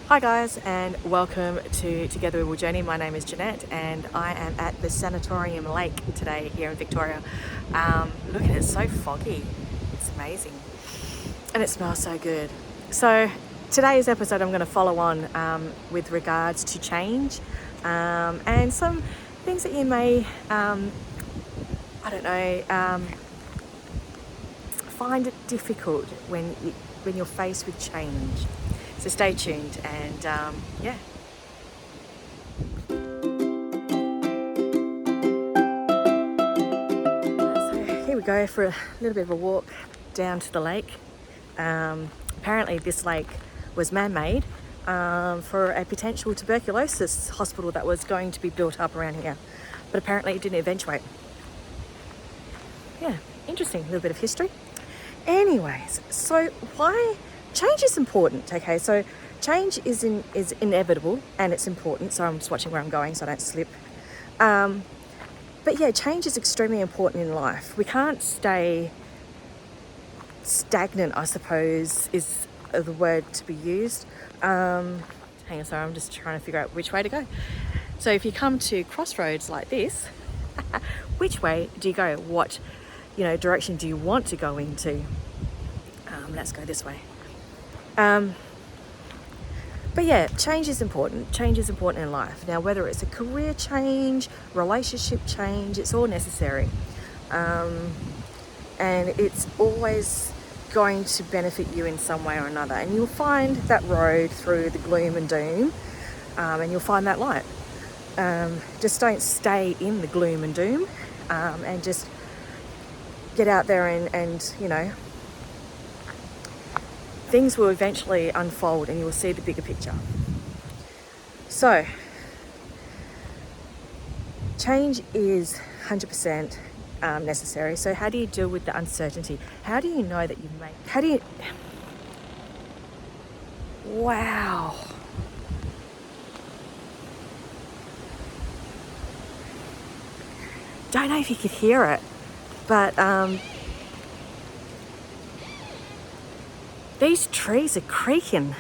Hi guys, and welcome to Together We Will Journey. My name is Jeanette and I am at the Sanatorium Lake today here in Victoria. Look at it, it's so foggy. It's amazing. And it smells so good. So today's episode I'm going to follow on with regards to change and some things that you may, find it difficult when you're faced with change. So stay tuned and yeah. So here we go for a little bit of a walk down to the lake. Apparently this lake was man-made for a potential tuberculosis hospital that was going to be built up around here. But apparently it didn't eventuate. Yeah, interesting, a little bit of history. Anyways, so why change is important? Okay, so change is inevitable and it's important. So I'm just watching where I'm going so I don't slip. But yeah, change is extremely important in life. We can't stay stagnant, I suppose, is the word to be used. Hang on, sorry, I'm just trying to figure out which way to go. So if you come to crossroads like this, which way do you go? What direction do you want to go into? Let's go this way. But yeah, change is important. Change is important in life. Now, whether it's a career change, relationship change, it's all necessary. And it's always going to benefit you in some way or another. And you'll find that road through the gloom and doom, and you'll find that light. Just don't stay in the gloom and doom, and just get out there and things will eventually unfold and you will see the bigger picture. So, change is 100% necessary. So how do you deal with the uncertainty? How do you know that wow. Don't know if you could hear it, but these trees are creaking.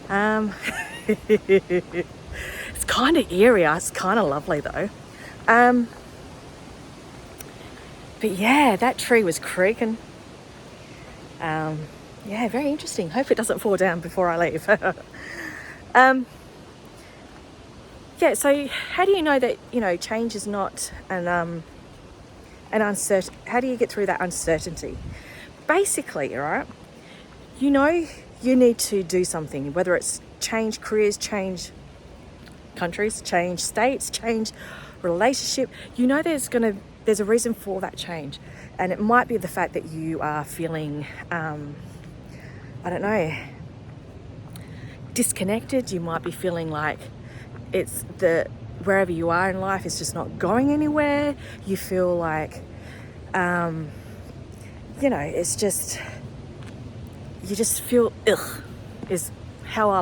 It's kind of eerie. It's kind of lovely though. But yeah, that tree was creaking. Yeah, very interesting. Hope it doesn't fall down before I leave. Yeah, so how do you know that, change is not an uncertain, how do you get through that uncertainty? Basically, right, you need to do something, whether it's change careers, change countries, change states, change relationship. There's a reason for that change. And it might be the fact that you are feeling, disconnected. You might be feeling like wherever you are in life, it's just not going anywhere. You feel like, it's just, you just feel ugh, is how I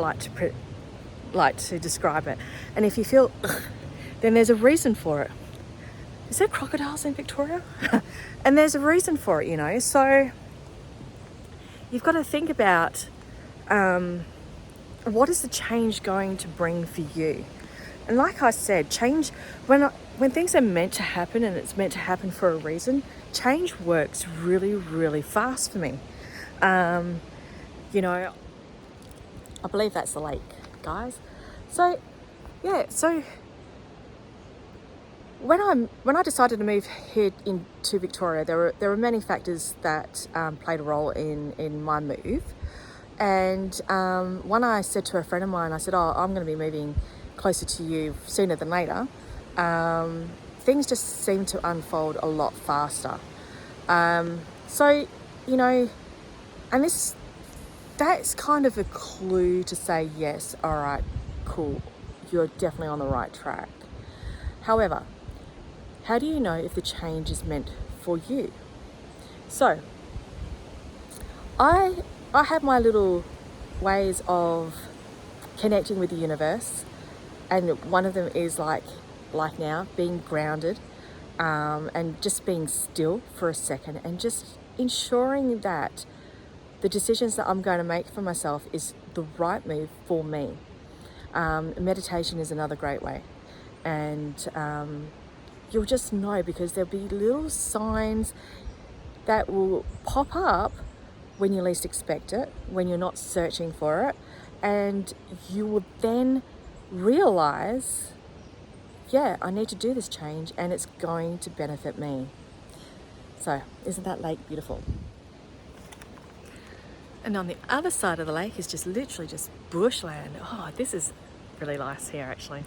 like to describe it. And if you feel ugh, then there's a reason for it. Is there crocodiles in Victoria? And there's a reason for it, So you've got to think about what is the change going to bring for you. And like I said, change, when things are meant to happen and it's meant to happen for a reason, change works really, really fast for me. I believe that's the lake, guys. So, yeah, when I decided to move here into Victoria, there were many factors that played a role in my move. And one, I said to a friend of mine, I said, I'm going to be moving closer to you sooner than later. Things just seem to unfold a lot faster. And that's kind of a clue to say, yes, all right, cool, you're definitely on the right track. However, how do you know if the change is meant for you? So, I have my little ways of connecting with the universe, and one of them is like now, being grounded, and just being still for a second and just ensuring that the decisions that I'm going to make for myself is the right move for me. Meditation is another great way. And you'll just know, because there'll be little signs that will pop up when you least expect it, when you're not searching for it. And you will then realize, yeah, I need to do this change and it's going to benefit me. So, isn't that lake beautiful? And on the other side of the lake is just literally just bushland. Oh, this is really nice here, actually.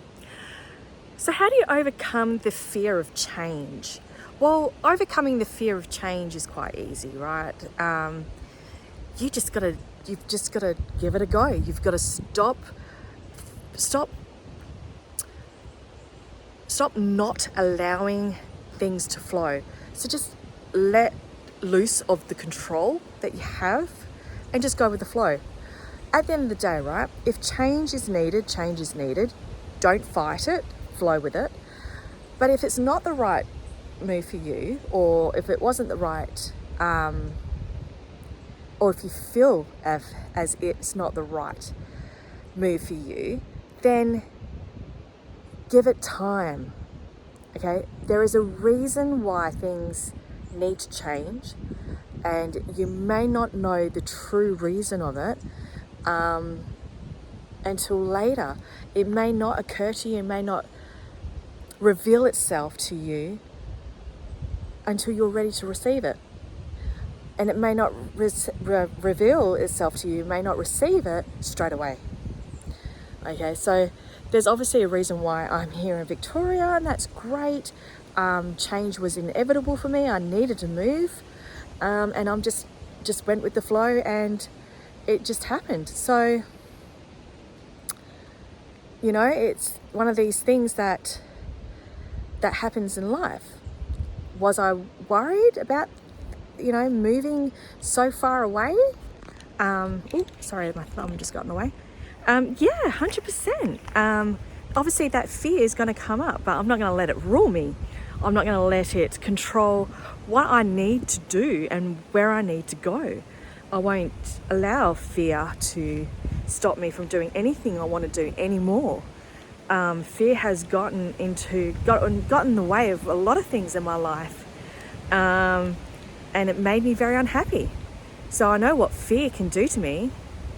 So how do you overcome the fear of change? Well, overcoming the fear of change is quite easy, right? You've just got to give it a go. You've got to stop not allowing things to flow. So just let loose of the control that you have and just go with the flow. At the end of the day, right, if change is needed, change is needed. Don't fight it, flow with it. But if it's not the right move for you, or if it wasn't the right, or if you feel as it's not the right move for you, then give it time, okay? There is a reason why things need to change, and you may not know the true reason of it until later. It may not occur to you, it may not reveal itself to you until you're ready to receive it. And it may not reveal itself to you, may not receive it straight away. Okay, so there's obviously a reason why I'm here in Victoria, and that's great. Change was inevitable for me. I needed to move, and I'm just went with the flow, and it just happened. So, you know, it's one of these things that happens in life. Was I worried about, you know, moving so far away? Sorry, my thumb just got in the way. Yeah, 100%. Obviously that fear is going to come up, but I'm not going to let it rule me. I'm not going to let it control what I need to do and where I need to go. I won't allow fear to stop me from doing anything I want to do anymore. Fear has gotten in the way of a lot of things in my life, and it made me very unhappy. So I know what fear can do to me,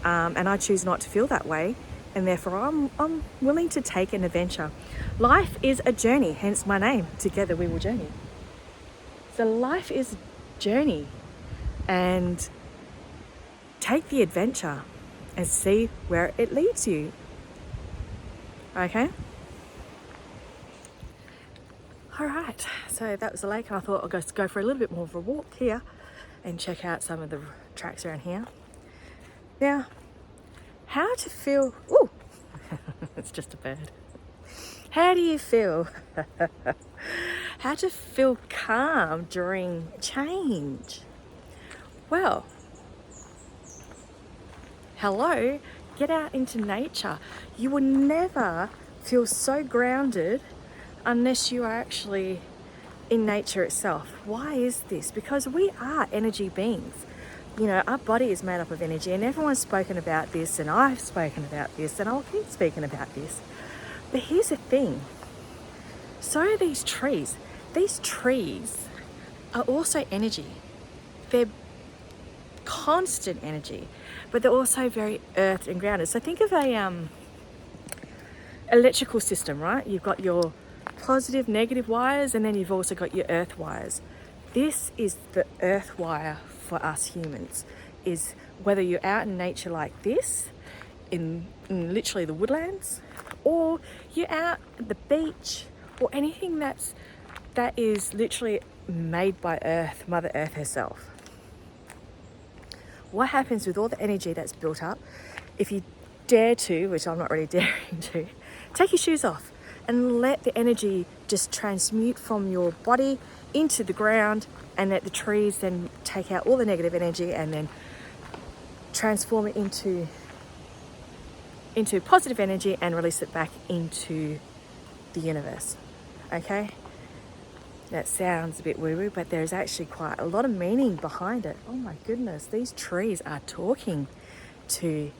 and I choose not to feel that way, and therefore I'm willing to take an adventure. Life is a journey, hence my name, Together We Will Journey. So life is a journey, and take the adventure and see where it leads you. Okay? All right, so that was the lake, and I thought I'll go for a little bit more of a walk here and check out some of the tracks around here. Now, how to feel... Ooh, it's just a bird. How do you feel? How to feel calm during change? Well, hello, get out into nature. You will never feel so grounded unless you are actually in nature itself. Why is this? Because we are energy beings. You know, our body is made up of energy, and everyone's spoken about this, and I've spoken about this, and I'll keep speaking about this. But here's the thing. So are these trees. These trees are also energy. They're constant energy, but they're also very earth and grounded. So think of a electrical system, right? You've got your positive, negative wires, and then you've also got your earth wires. This is the earth wire for us humans, is whether you're out in nature like this, in literally the woodlands, or you're out at the beach, or anything that is literally made by Earth, Mother Earth herself. What happens with all the energy that's built up, if you dare to, which I'm not really daring to, take your shoes off and let the energy just transmute from your body into the ground, and let the trees then take out all the negative energy and then transform it into positive energy and release it back into the universe. Okay? That sounds a bit woo-woo, but there's actually quite a lot of meaning behind it. Oh my goodness, these trees are talking to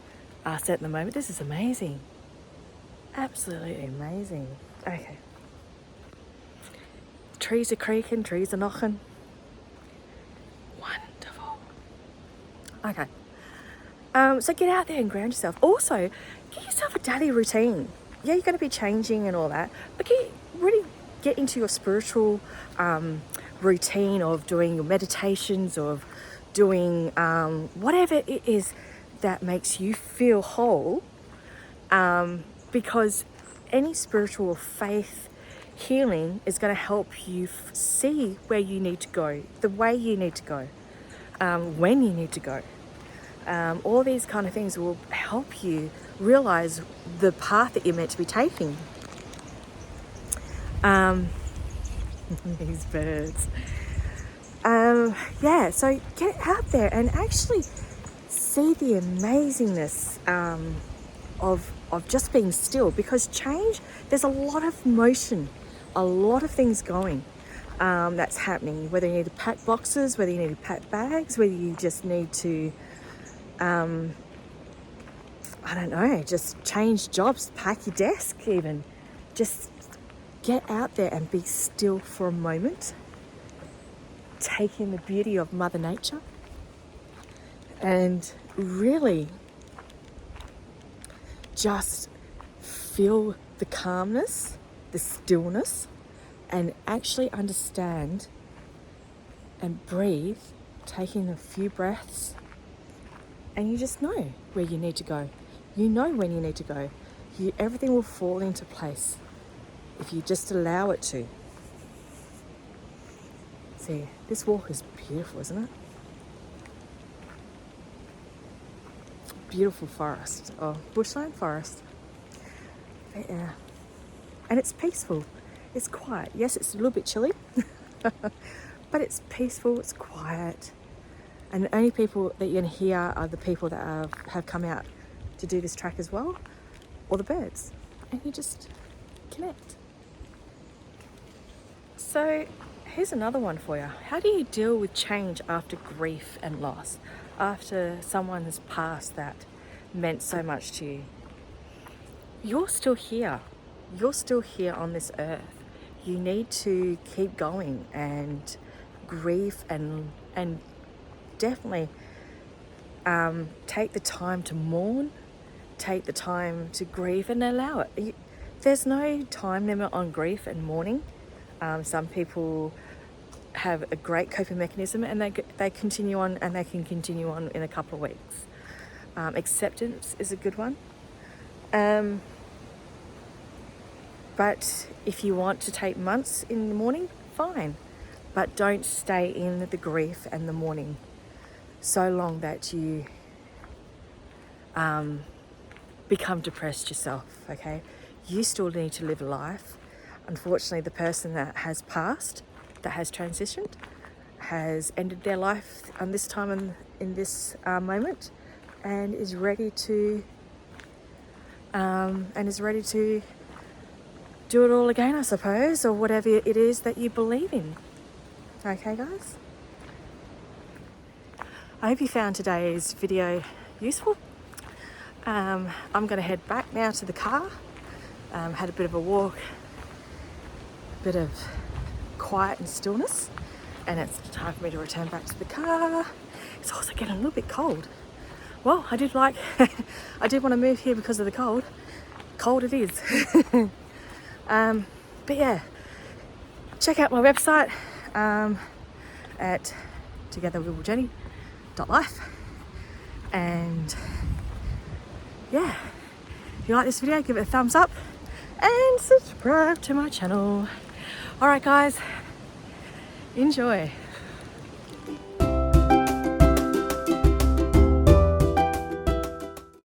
us at the moment. This is amazing. Absolutely amazing. Okay. Trees are creaking, trees are knocking. Wonderful. Okay. So get out there and ground yourself. Also, get yourself a daily routine. Yeah, you're going to be changing and all that, but really get into your spiritual routine of doing your meditations, of doing whatever it is that makes you feel whole, because any spiritual faith healing is going to help you see where you need to go, the way you need to go, when you need to go. All these kind of things will help you realize the path that you're meant to be taking. These birds. Yeah, so get out there and actually see the amazingness of just being still, because change, there's a lot of motion, a lot of things going that's happening, whether you need to pack boxes, whether you need to pack bags, whether you just need to I don't know, just change jobs, pack your desk even. Just get out there and be still for a moment. Take in the beauty of Mother Nature and really just feel the calmness, the stillness, and actually understand and breathe, taking a few breaths, and you just know where you need to go. You know when you need to go. Everything will fall into place if you just allow it to. See, this walk is beautiful, isn't it? Beautiful forest, or bushland forest. But yeah, and it's peaceful. It's quiet. Yes, it's a little bit chilly, but it's peaceful. It's quiet, and the only people that you're gonna hear are the people that have come out to do this track as well, or the birds, and you just connect. So here's another one for you. How do you deal with change after grief and loss? After someone has passed that meant so much to you? You're still here. You're still here on this earth. You need to keep going and grieve and definitely take the time to mourn, take the time to grieve and allow it. There's no time limit on grief and mourning. Some people have a great coping mechanism and they continue on, and they can continue on in a couple of weeks. Acceptance is a good one. But if you want to take months in the mourning, fine. But don't stay in the grief and the mourning so long that you become depressed yourself, okay? You still need to live a life. Unfortunately, the person that has passed, that has transitioned, has ended their life on this time in this moment, and is ready to do it all again, I suppose, or whatever it is that you believe in. Okay, guys? I hope you found today's video useful. I'm going to head back now to the car. Had a bit of a walk, bit of quiet and stillness, and it's time for me to return back to the car. It's also getting a little bit cold. Well, I did want to move here because of the cold. Cold it is. But yeah, check out my website at togetherwewilljourney.life, and yeah, if you like this video, give it a thumbs up and subscribe to my channel. Alright guys, enjoy.